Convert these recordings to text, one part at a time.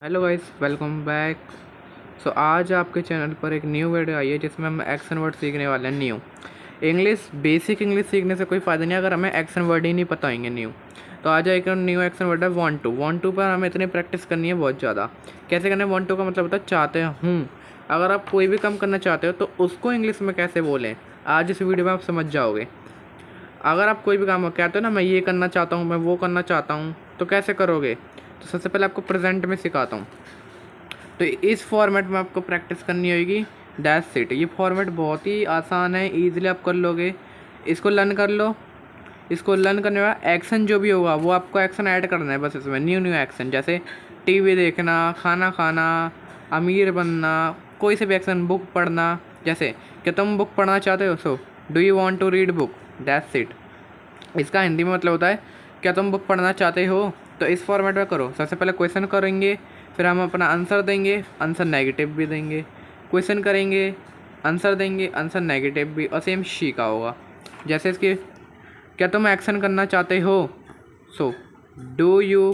Hello guys, welcome back. आज आपके channel पर एक न्यू वीडियो आई है जिसमें हम एक्शन वर्ड सीखने वाले हैं। न्यू इंग्लिश, बेसिक इंग्लिश सीखने से कोई फ़ायदा नहीं अगर हमें एक्शन वर्ड ही नहीं पता होंगे। न्यू तो आज एक न्यू एक्शन वर्ड है वांट टू पर हमें इतनी प्रैक्टिस करनी है बहुत ज़्यादा। कैसे करना है? वांट टू का मतलब होता है चाहते हूँ। अगर आप कोई भी काम करना चाहते हो तो उसको इंग्लिश में कैसे बोलें, आज इस वीडियो में आप समझ जाओगे। अगर आप कोई भी काम कहते हो ना, मैं ये करना चाहता हूँ, मैं वो करना चाहता हूँ, तो कैसे करोगे? तो सबसे पहले आपको प्रेजेंट में सिखाता हूँ। तो इस फॉर्मेट में आपको प्रैक्टिस करनी होगी। That's it. ये फॉर्मेट बहुत ही आसान है, ईजिली आप कर लोगे। इसको लर्न कर लो। इसको लर्न करने के बाद एक्शन जो भी होगा वो आपको एक्शन ऐड करना है बस इसमें, न्यू न्यू एक्शन। जैसे टीवी देखना, खाना खाना, अमीर बनना, कोई से भी एक्शन, बुक पढ़ना। जैसे क्या तुम बुक पढ़ना चाहते हो, so do you want to read book, that's it. इसका हिंदी में मतलब होता है क्या तुम बुक पढ़ना चाहते हो। तो इस फॉर्मेट में करो। सबसे पहले क्वेश्चन करेंगे, फिर हम अपना आंसर देंगे, आंसर नेगेटिव भी देंगे। क्वेश्चन करेंगे, आंसर देंगे, आंसर नेगेटिव भी, और सेम शी का होगा। जैसे इसके क्या तुम एक्शन करना चाहते हो, so do you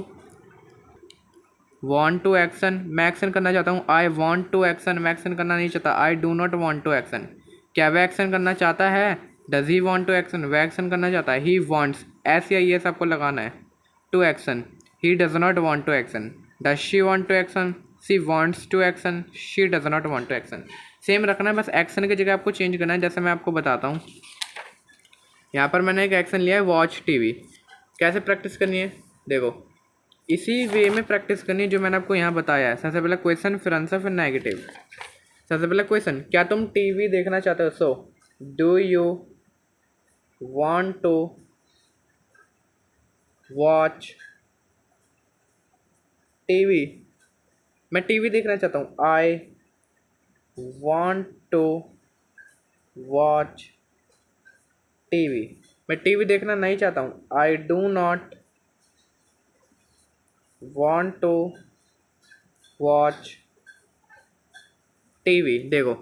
want to action. मैं एक्शन करना चाहता हूँ, आई वांट टू एक्शन। मैं एक्शन करना नहीं चाहता, I do not want to action. क्या वह एक्शन करना चाहता है, does he want to action. वह एक्शन करना चाहता है, ही वांट्स, एस या एस आपको लगाना है, to action. He does not want to action. Does she want to action, she wants to action, she does not want to action. Same रखना है, बस एक्शन की जगह आपको चेंज करना है। जैसे मैं आपको बताता हूँ, यहाँ पर मैंने एक एक्शन लिया है, वॉच टीवी। कैसे प्रैक्टिस करनी है देखो, इसी वे में प्रैक्टिस करनी है जो मैंने आपको यहाँ बताया है। सबसे पहले क्वेश्चन, फिर आंसर, फिर नेगेटिव। सबसे पहले क्वेश्चन, क्या तुम टीवी देखना चाहते हो, so do you want to watch TV. मैं टीवी देखना चाहता हूँ, I want to watch TV. मैं टीवी देखना नहीं चाहता हूँ, I do not want to watch TV. देखो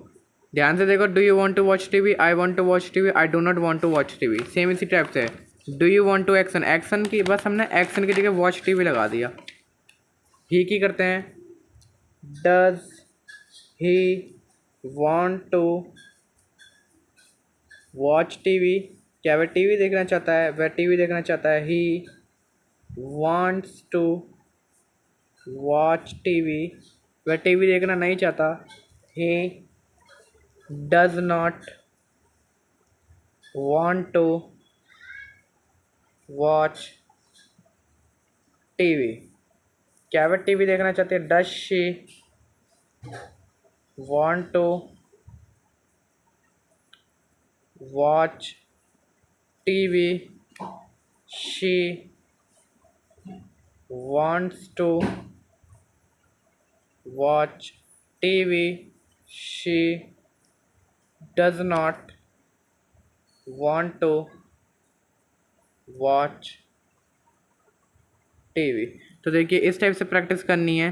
ध्यान से देखो, do you want to watch TV, I want to watch TV, I do not want to watch TV. Same इसी टाइप से है। Do you want to action, action की बस हमने एक्शन की जगह वॉच टीवी लगा दिया। ही की करते हैं, does he want to watch TV. क्या वह टीवी देखना चाहता है, वह टीवी देखना चाहता है। He wants to watch TV. वह टीवी देखना नहीं चाहता, he does not want to watch TV. क्या वह टीवी देखना चाहते हैं, does she want to watch TV. She wants to watch TV. She does not want to watch TV। तो देखिए इस टाइप से प्रैक्टिस करनी है,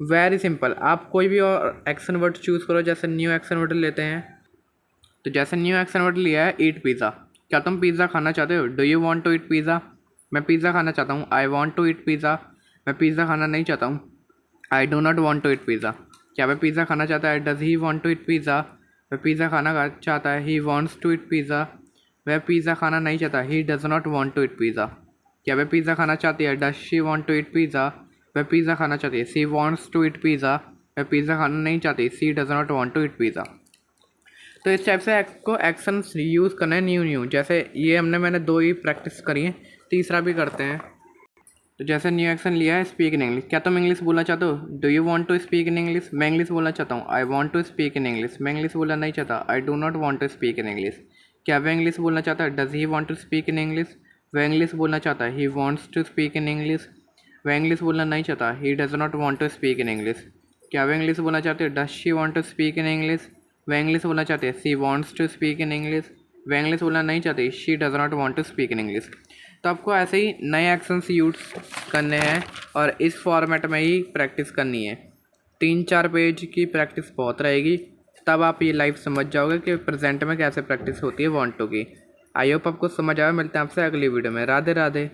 वेरी सिंपल। आप कोई भी और एक्शन वर्ड चूज़ करो। जैसे न्यू एक्शन वर्ड लेते हैं, तो जैसे न्यू एक्शन वर्ड लिया है, ईट पिज़्ज़ा। क्या तुम पिज़्ज़ा खाना चाहते हो, do you want to eat pizza. मैं पिज़्ज़ा खाना चाहता हूँ, I want to eat pizza. मैं पिज़्ज़ा खाना नहीं चाहता हूँ, I do not want to eat pizza. क्या वह पिज़्ज़ा खाना चाहता है, does he want to eat pizza. वह पिज़्ज़ा खाना चाहता है, he wants to eat pizza. वह पिज़्ज़ा खाना नहीं चाहता, he does not want to eat pizza. क्या वह पिज़्ज़ा खाना चाहती है, does she want to eat pizza. वह पिज़्ज़ा खाना चाहती है, she wants to eat pizza. वह पिज़्ज़ा खाना नहीं चाहती, she does not want to eat pizza. तो इस टाइप से आपको एक्शन यूज़ करना है न्यू न्यू। जैसे ये मैंने दो ही प्रैक्टिस करी है, तीसरा भी करते हैं। तो जैसे न्यू एक्शन लिया है, स्पीक इन इंग्लिश। क्या तुम इंग्लिश बोलना चाहते हो, do you want to speak in English. मैं इंग्लिश बोलना चाहता हूँ, I want to speak in English. मैं इंग्लिश बोलना नहीं चाहता, I do not want to speak in English. क्या वह इंग्लिश बोलना चाहता है, does he want to speak in English. वह इंग्लिश बोलना चाहता है, he wants to speak in English. वह इंग्लिश बोलना नहीं चाहता, he does not want to speak in English. क्या वह इंग्लिश बोलना चाहते हैं, does she want to speak in English. वह इंग्लिश बोलना चाहते हैं, she wants to speak in English. वह इंग्लिश बोलना नहीं चाहती, she does not want to speak in English. तो आपको ऐसे ही नए एक्शंस यूज़ करने हैं और इस फॉर्मेट में ही प्रैक्टिस करनी है। 3-4 पेज की प्रैक्टिस बहुत रहेगी, तब आप ये लाइव समझ जाओगे कि प्रेजेंट में कैसे प्रैक्टिस होती है वांट टू की। आई होप आपको समझ आया। मिलते हैं आपसे अगली वीडियो में। राधे राधे।